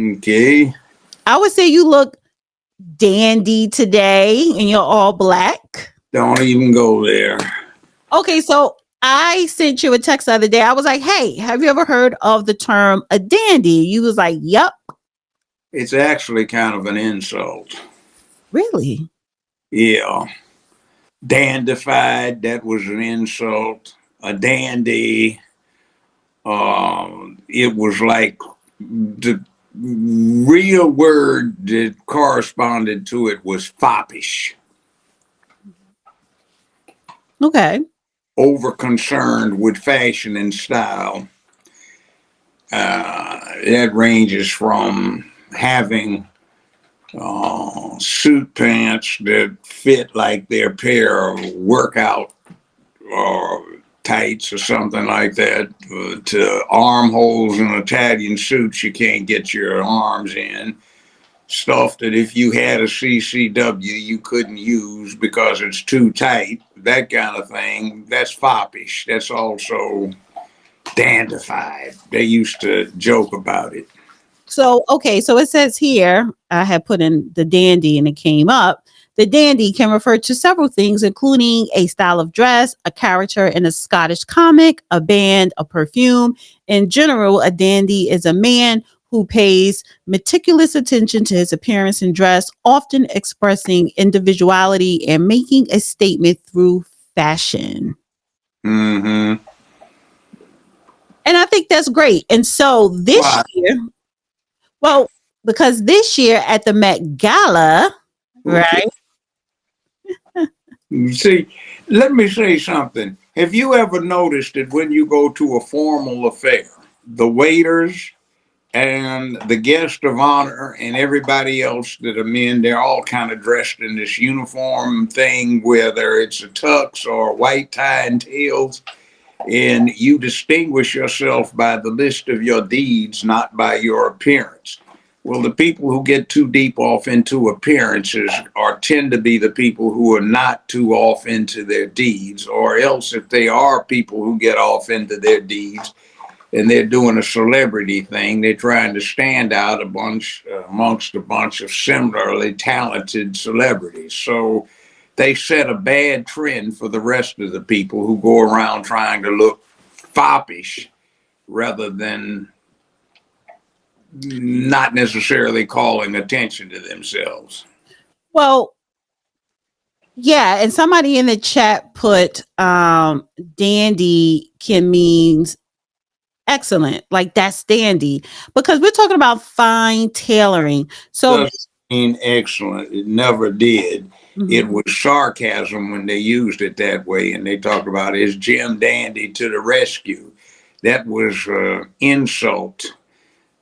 Okay. I would say you look dandy today and you're all black. Don't even go there. Okay, so I sent you a text the other day. I was like, hey, have you ever heard of the term a dandy? You was like, yep. It's actually kind of an insult. Really? Yeah. Dandified, that was an insult. A dandy. It was like the real word that corresponded to it was foppish, Okay. over concerned with fashion and style. That ranges from having suit pants that fit like their pair of workout or tights or something like that, to armholes in Italian suits you can't get your arms in. Stuff that if you had a CCW you couldn't use because it's too tight, that kind of thing. That's foppish. That's also dandified. They used to joke about it. So, okay, so it says here, I had put in the dandy and it came up. The dandy can refer to several things, including a style of dress, a character in a Scottish comic, a band, a perfume. In general, a dandy is a man who pays meticulous attention to his appearance and dress, often expressing individuality and making a statement through fashion. Mm-hmm. And I think that's great. And so this Why? year, well, because this year at the Met Gala, Okay. right? See, let me say something. Have you ever noticed that when you go to a formal affair, the waiters and the guest of honor and everybody else that are men, they're all kind of dressed in this uniform thing, whether it's a tux or white tie and tails, and you distinguish yourself by the list of your deeds, not by your appearance. Well, the people who get too deep off into appearances are tend to be the people who are not too off into their deeds, or else if they are people who get off into their deeds and they're doing a celebrity thing, they're trying to stand out a bunch amongst a bunch of similarly talented celebrities. So they set a bad trend for the rest of the people who go around trying to look foppish rather than not necessarily calling attention to themselves. Well, yeah, and somebody in the chat put dandy can means excellent. Like that's dandy because we're talking about fine tailoring. So Doesn't mean excellent. It never did. It mhm. was sarcasm when they used it that way, and they talked about his Jim Dandy to the rescue. That was insult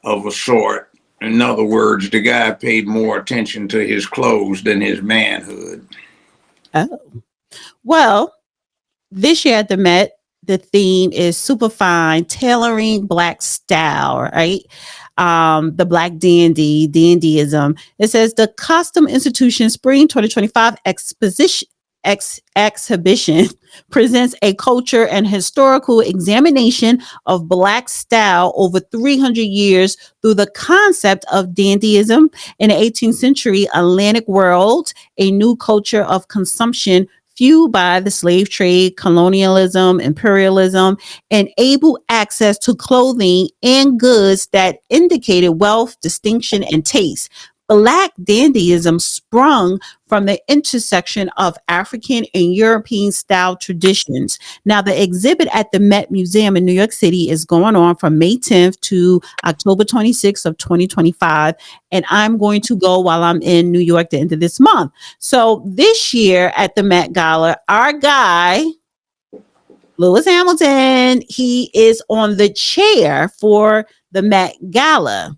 of a sort. In other words, the guy paid more attention to his clothes than his manhood. Oh. Well, this year at the Met, the theme is super fine tailoring black style, right? The black dandyism. It says the Costume Institution Spring 2025 exhibition presents a culture and historical examination of black style over 300 years through the concept of dandyism in the 18th century Atlantic world, a new culture of consumption fueled by the slave trade, colonialism, imperialism, and able access to clothing and goods that indicated wealth, distinction, and taste. Black dandyism sprung from the intersection of African and European style traditions. Now, the exhibit at the Met Museum in New York City is going on from May 10th to October 26th of 2025. And I'm going to go while I'm in New York the end of this month. So this year at the Met Gala, our guy, Lewis Hamilton, he is on the chair for the Met Gala.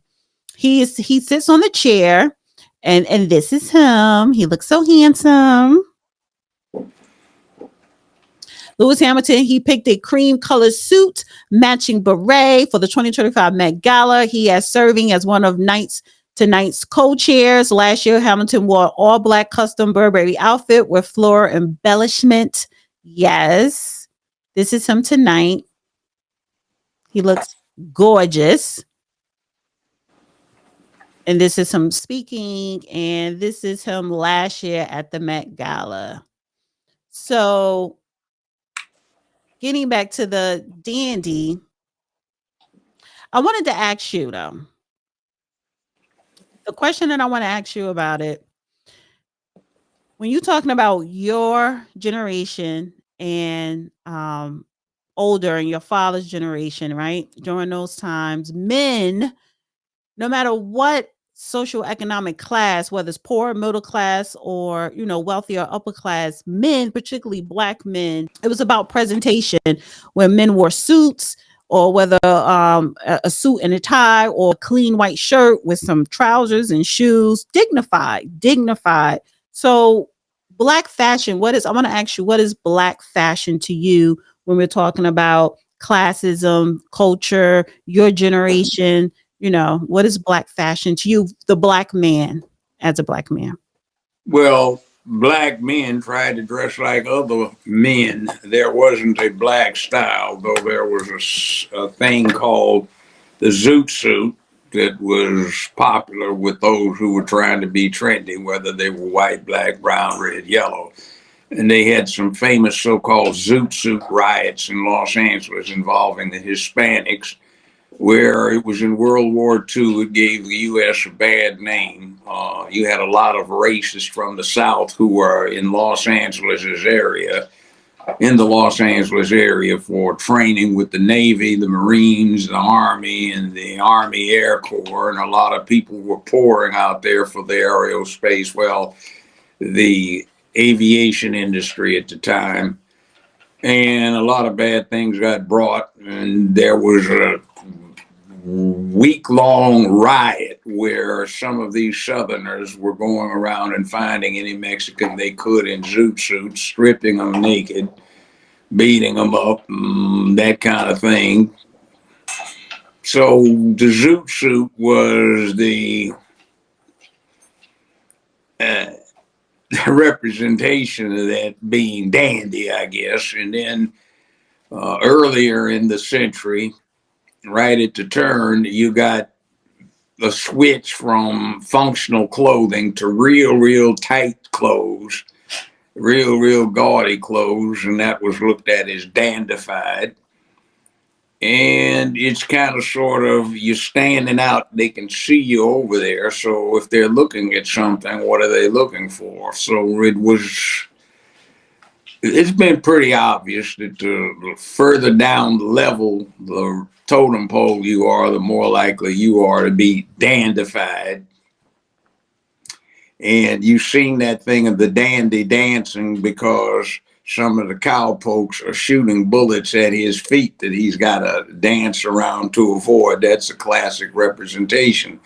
He sits on the chair, and this is him. He looks so handsome. Lewis Hamilton, he picked a cream colored suit, matching beret for the 2025 Met Gala. He is serving as one of tonight's co-chairs. Last year, Hamilton wore an all black custom Burberry outfit with floral embellishment. Yes, this is him tonight. He looks gorgeous. And this is him speaking, and this is him last year at the Met Gala. So, getting back to the dandy, I wanted to ask you though. The question that I want to ask you about it, when you're talking about your generation and older and your father's generation, right? During those times, men, no matter what social economic class, whether it's poor, middle class, or wealthy or upper class, men, particularly black men, it was about presentation. When men wore suits, or whether a suit and a tie, or a clean white shirt with some trousers and shoes, dignified. So black fashion, I want to ask you, what is black fashion to you when we're talking about classism, culture, your generation? What is black fashion to you, the black man, as a black man? Well, black men tried to dress like other men. There wasn't a black style, though there was a thing called the zoot suit that was popular with those who were trying to be trendy, whether they were white, black, brown, red, yellow. And they had some famous so-called zoot suit riots in Los Angeles involving the Hispanics, where it was in World War II. It gave the U.S. a bad name. You had a lot of racists from the South who were in the Los Angeles area for training with the Navy, the Marines, the Army, and the Army Air Corps. And a lot of people were pouring out there for the aerospace, the aviation industry at the time. And a lot of bad things got brought, and there was a week-long riot where some of these Southerners were going around and finding any Mexican they could in zoot suits, stripping them naked, beating them up, that kind of thing. So the zoot suit was the representation of that being dandy, I guess. And then earlier in the century, right at the turn, you got a switch from functional clothing to real tight clothes, real gaudy clothes, and that was looked at as dandified. And it's kind of sort of, you're standing out, they can see you over there. So if they're looking at something, what are they looking for? So it's been pretty obvious that the further down the level, the totem pole you are, the more likely you are to be dandified. And you've seen that thing of the dandy dancing because some of the cowpokes are shooting bullets at his feet that he's got to dance around to avoid. That's a classic representation.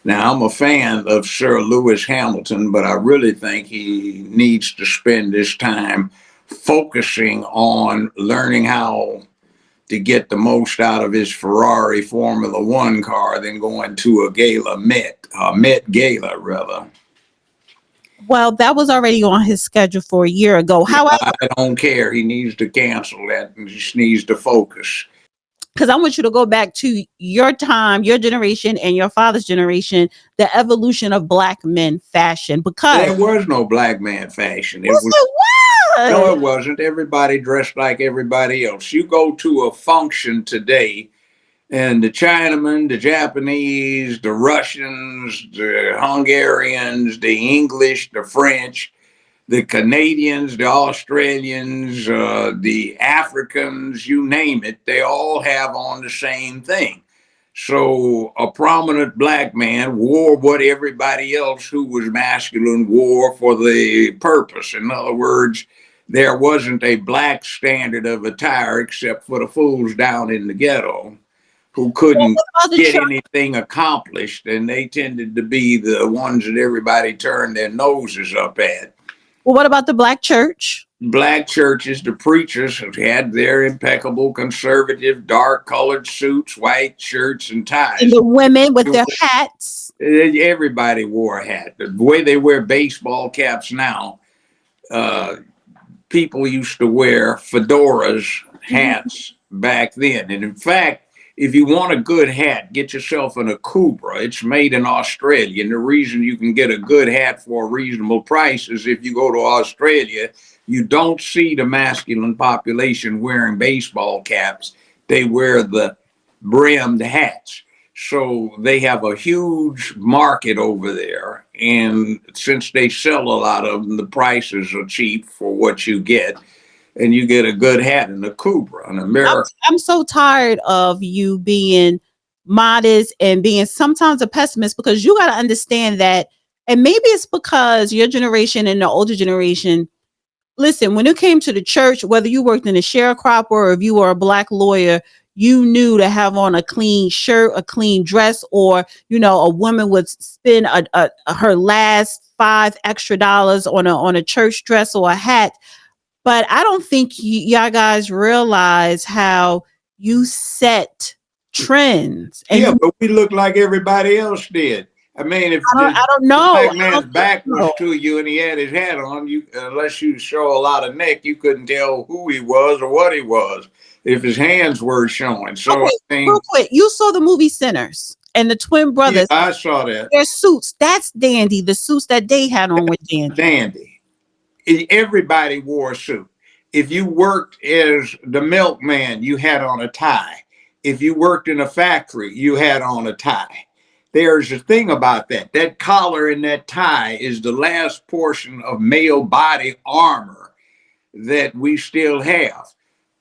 Now, I'm a fan of Sir Lewis Hamilton, but I really think he needs to spend his time focusing on learning how to get the most out of his Ferrari Formula One car than going to a Met Gala, rather. Well, that was already on his schedule for a year ago. However, I don't care. He needs to cancel that and just needs to focus. because I want you to go back to your time, your generation, and your father's generation, the evolution of black men fashion. Because There was no black man fashion. yes, it No, was. it wasn't. Everybody dressed like everybody else. You go to a function today, and the Chinamen, the Japanese, the Russians, the Hungarians, the English, the French, the Canadians, the Australians, the Africans, you name it, they all have on the same thing. So a prominent black man wore what everybody else who was masculine wore for the purpose. In other words, there wasn't a black standard of attire except for the fools down in the ghetto who couldn't get anything accomplished, and they tended to be the ones that everybody turned their noses up at. Well, what about the black church? Black churches, the preachers have had their impeccable conservative dark colored suits, white shirts, and ties. And the women with their hats. Everybody wore a hat. The way they wear baseball caps now, people used to wear fedoras, hats back then. And in fact, If you want a good hat, get yourself an Akubra. It's made in Australia. And the reason you can get a good hat for a reasonable price is if you go to Australia, you don't see the masculine population wearing baseball caps. They wear the brimmed hats. So they have a huge market over there. And since they sell a lot of them, the prices are cheap for what you get. And you get a good hat in the Cobra, an I'm American. I'm so tired of you being modest and being sometimes a pessimist, because you got to understand that, and maybe it's because your generation and the older generation, listen, when it came to the church, whether you worked in a sharecropper or if you were a black lawyer, you knew to have on a clean shirt, a clean dress, or a woman would spend her last $5 extra on a church dress or a hat. But I don't think y'all guys realize how you set trends, and Yeah, but we look like everybody else did. I mean, if I don't the know. black I don't man's think back was so. to you and he had his hat on, you unless you show a lot of neck, you couldn't tell who he was or what he was if his hands were showing. So I Okay, real think, quick, you saw the movie Sinners and the twin yeah, brothers. I saw that. Their suits, that's dandy. The suits that they had on were dandy. Dandy. Everybody wore a suit. If you worked as the milkman, you had on a tie. If you worked in a factory, you had on a tie. There's a thing about that. That collar and that tie is the last portion of male body armor that we still have.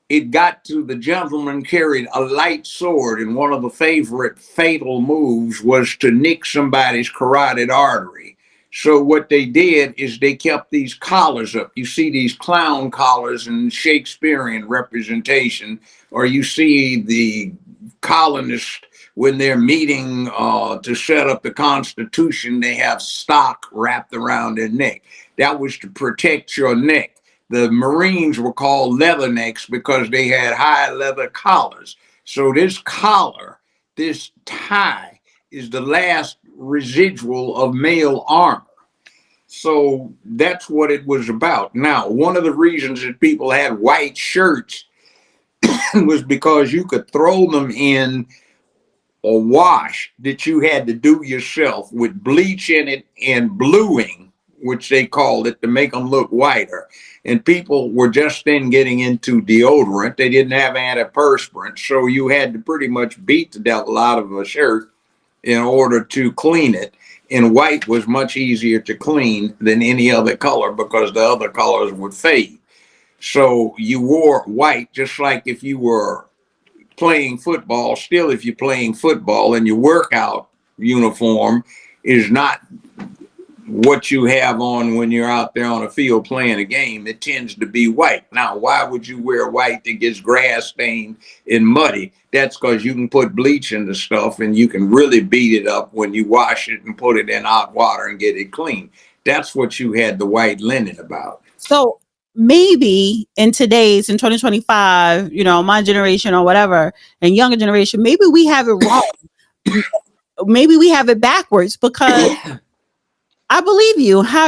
It got to the gentleman carried a light sword, and one of the favorite fatal moves was to nick somebody's carotid artery. So what they did is they kept these collars up. You see these clown collars in Shakespearean representation, or you see the colonists when they're meeting to set up the Constitution, they have stock wrapped around their neck. That was to protect your neck. The Marines were called leathernecks because they had high leather collars. So this collar, this tie, is the last residual of male armor. So that's what it was about. Now, one of the reasons that people had white shirts was because you could throw them in a wash that you had to do yourself with bleach in it and bluing, which they called it, to make them look whiter. And people were just then getting into deodorant. They didn't have antiperspirant. So you had to pretty much beat the devil out of a shirt in order to clean it. And white was much easier to clean than any other color because the other colors would fade. So you wore white just like if you were playing football. Still, if you're playing football and your workout uniform is not what you have on when you're out there on a field playing a game, it tends to be white. Now, why would you wear white that gets grass stained and muddy? That's because you can put bleach in the stuff and you can really beat it up when you wash it and put it in hot water and get it clean. That's what you had the white linen about. So maybe in 2025, my generation or whatever, and younger generation, maybe we have it wrong. Maybe we have it backwards, because I believe you. How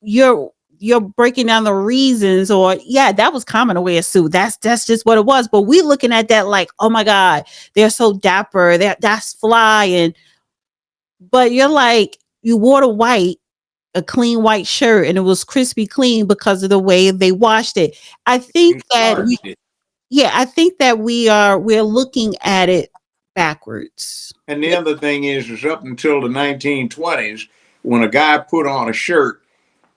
you're breaking down the reasons, or yeah, that was common to wear a suit. That's just what it was. But we looking at that like, oh my God, they're so dapper. That's fly. But you're like, you wore the white, a clean white shirt, and it was crispy clean because of the way they washed it. I think You that starched it. I think that we're looking at it backwards. And the other thing is up until the 1920s, when a guy put on a shirt,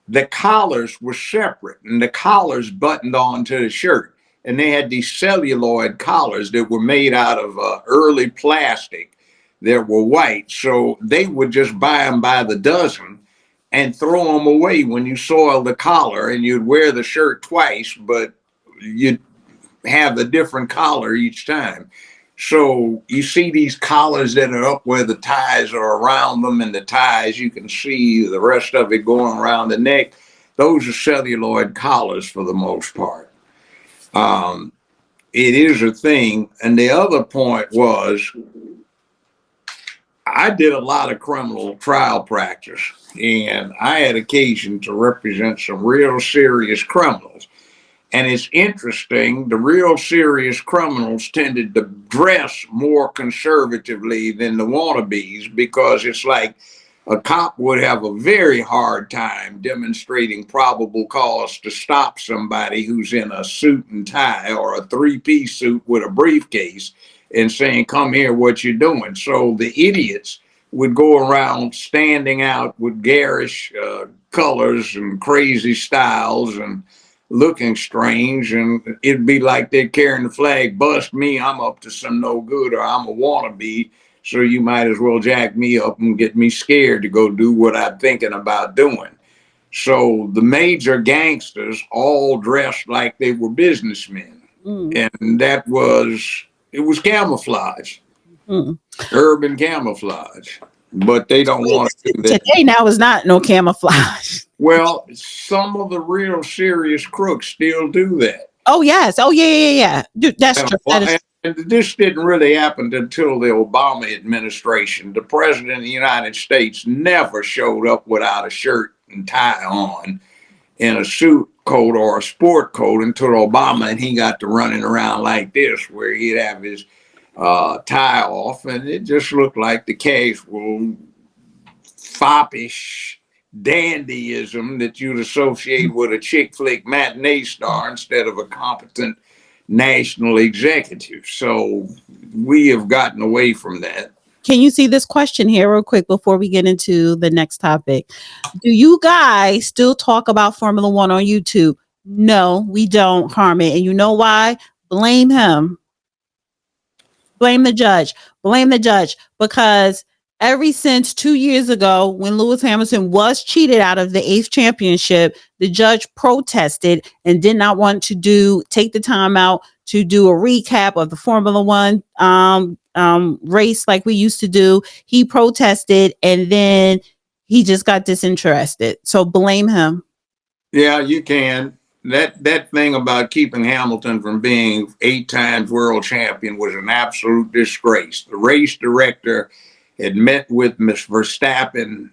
the collars were separate and the collars buttoned onto the shirt. And they had these celluloid collars that were made out of early plastic that were white. So they would just buy them by the dozen and throw them away when you soiled the collar, and you'd wear the shirt twice, but you'd have a different collar each time. So you see these collars that are up where the ties are around them, and the ties, you can see the rest of it going around the neck. Those are celluloid collars for the most part. It is a thing. And the other point was, I did a lot of criminal trial practice, and I had occasion to represent some real serious criminals. And it's interesting, the real serious criminals tended to dress more conservatively than the wannabes, because it's like a cop would have a very hard time demonstrating probable cause to stop somebody who's in a suit and tie or a three-piece suit with a briefcase and saying, come here, what you doing? So the idiots would go around standing out with garish colors and crazy styles and looking strange, and it'd be like they're carrying the flag, bust me, I'm up to some no good, or I'm a wannabe, so you might as well jack me up and get me scared to go do what I'm thinking about doing. So the major gangsters all dressed like they were businessmen. And it was camouflage, Mm. urban camouflage. But they don't want to do that. Today now is not no camouflage. Well, some of the real serious crooks still do that. Oh yes. Oh yeah. Dude, that's true. And this didn't really happen until the Obama administration. The president of the United States never showed up without a shirt and tie on in a suit coat or a sport coat until Obama, and he got to running around like this, where he'd have his tie off, and it just looked like the casual, foppish dandyism that you'd associate with a chick flick matinee star instead of a competent national executive. So we have gotten away from that. Can you see this question here real quick before we get into the next topic? Do you guys still talk about Formula One on YouTube? No, we don't, Harmon. And you know why? Blame him. Blame the judge. Blame the judge. Because ever since 2 years ago, when Lewis Hamilton was cheated out of the 8th championship, the judge protested and did not want to take the time out to do a recap of the Formula One race like we used to do. He protested, and then he just got disinterested. So blame him. Yeah, you can. That thing about keeping Hamilton from being 8 times world champion was an absolute disgrace. The race director had met with Miss Verstappen,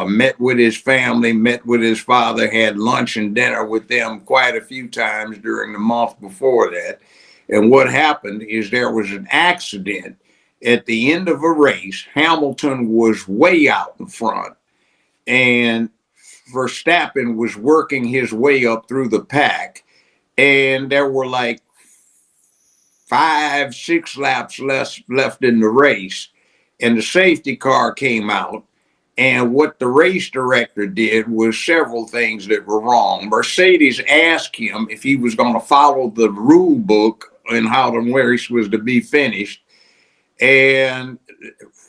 met with his family, met with his father, had lunch and dinner with them quite a few times during the month before that. And what happened is there was an accident at the end of a race. Hamilton was way out in front, and Verstappen was working his way up through the pack, and there were like 5-6 laps left in the race, and the safety car came out. And what the race director did was several things that were wrong. Mercedes asked him if he was going to follow the rule book and how the race was to be finished, and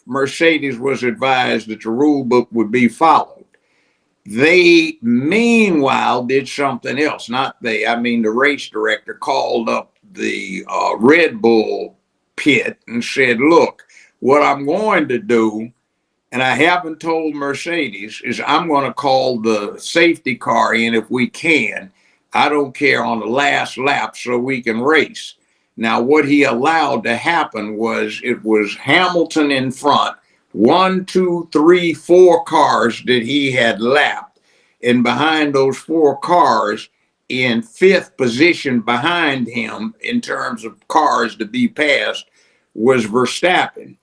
Mercedes was advised that the rule book would be followed. They, meanwhile, did something else. Not they, I mean the race director called up the Red Bull pit and said, look, what I'm going to do, and I haven't told Mercedes, is I'm going to call the safety car in if we can. I don't care, on the last lap, so we can race. Now, what he allowed to happen was it was Hamilton in front, 1, 2, 3, 4 cars that he had lapped. And behind those 4 cars, in 5th position behind him in terms of cars to be passed, was Verstappen.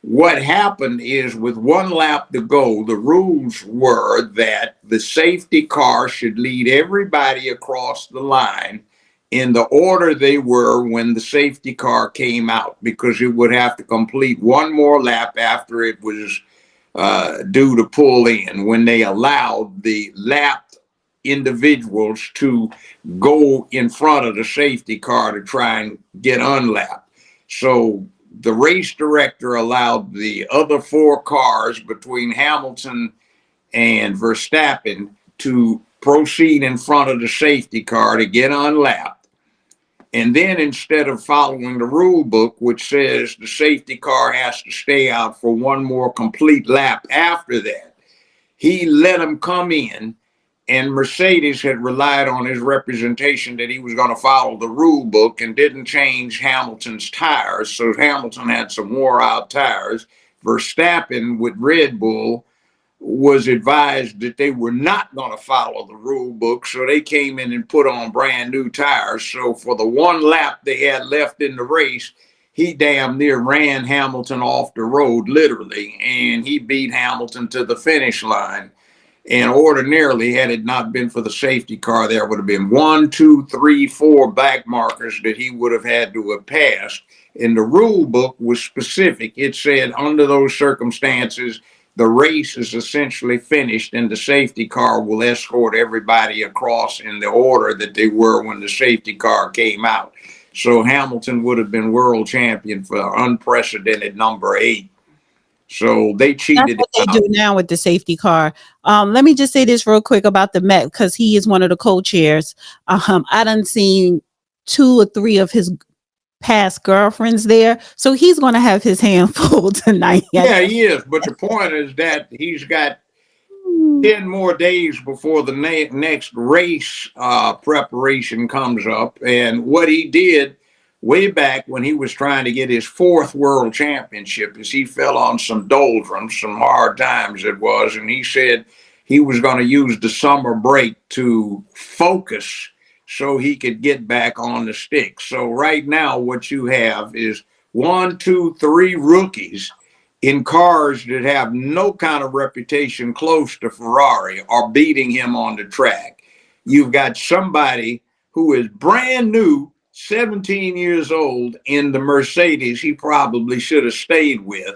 What happened is, with 1 lap to go, the rules were that the safety car should lead everybody across the line in the order they were when the safety car came out, because it would have to complete 1 more lap after it was due to pull in, when they allowed the lapped individuals to go in front of the safety car to try and get unlapped. So the race director allowed the other 4 cars between Hamilton and Verstappen to proceed in front of the safety car to get unlapped. And then, instead of following the rule book, which says the safety car has to stay out for 1 more complete lap after that, he let them come in, and Mercedes had relied on his representation that he was going to follow the rule book and didn't change Hamilton's tires. So Hamilton had some wore out tires. Verstappen with Red Bull was advised that they were not going to follow the rule book, so they came in and put on brand new tires. So for the 1 lap they had left in the race, he damn near ran Hamilton off the road, literally, and he beat Hamilton to the finish line. And ordinarily, had it not been for the safety car, there would have been 1, 2, 3, 4 back markers that he would have had to have passed. And the rule book was specific. It said under those circumstances, the race is essentially finished and the safety car will escort everybody across in the order that they were when the safety car came out. So Hamilton would have been world champion for unprecedented number 8. So they That's cheated what they out. do now with the safety car. Let me just say this real quick about the Met because he is one of the co-chairs. I done seen 2 or 3 of his past girlfriends there, so he's going to have his hand full tonight. Yeah, he is. But the point is that he's got 10 more days before the next race preparation comes up. And what he did way back when he was trying to get his 4th world championship is he fell on some doldrums, some hard times it was. And he said he was going to use the summer break to focus so he could get back on the stick. So right now, what you have is 1, 2, 3 rookies in cars that have no kind of reputation close to Ferrari are beating him on the track. You've got somebody who is brand new, 17 years old, in the Mercedes he probably should have stayed with,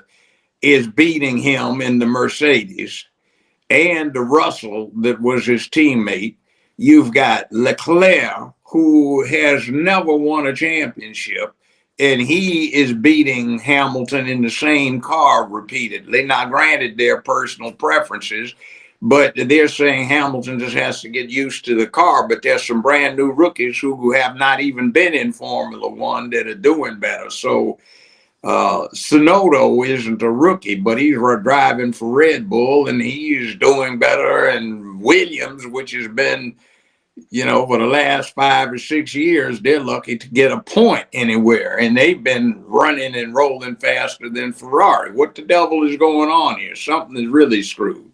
is beating him in the Mercedes, and the Russell that was his teammate. You've got Leclerc, who has never won a championship, and he is beating Hamilton in the same car repeatedly. Now, granted, their personal preferences, but they're saying Hamilton just has to get used to the car. But there's some brand new rookies who have not even been in Formula One that are doing better. So Sonoda isn't a rookie, but he's driving for Red Bull and he's doing better. And Williams, which has been, for the last 5 or 6 years, they're lucky to get a point anywhere. And they've been running and rolling faster than Ferrari. What the devil is going on here? Something is really screwed.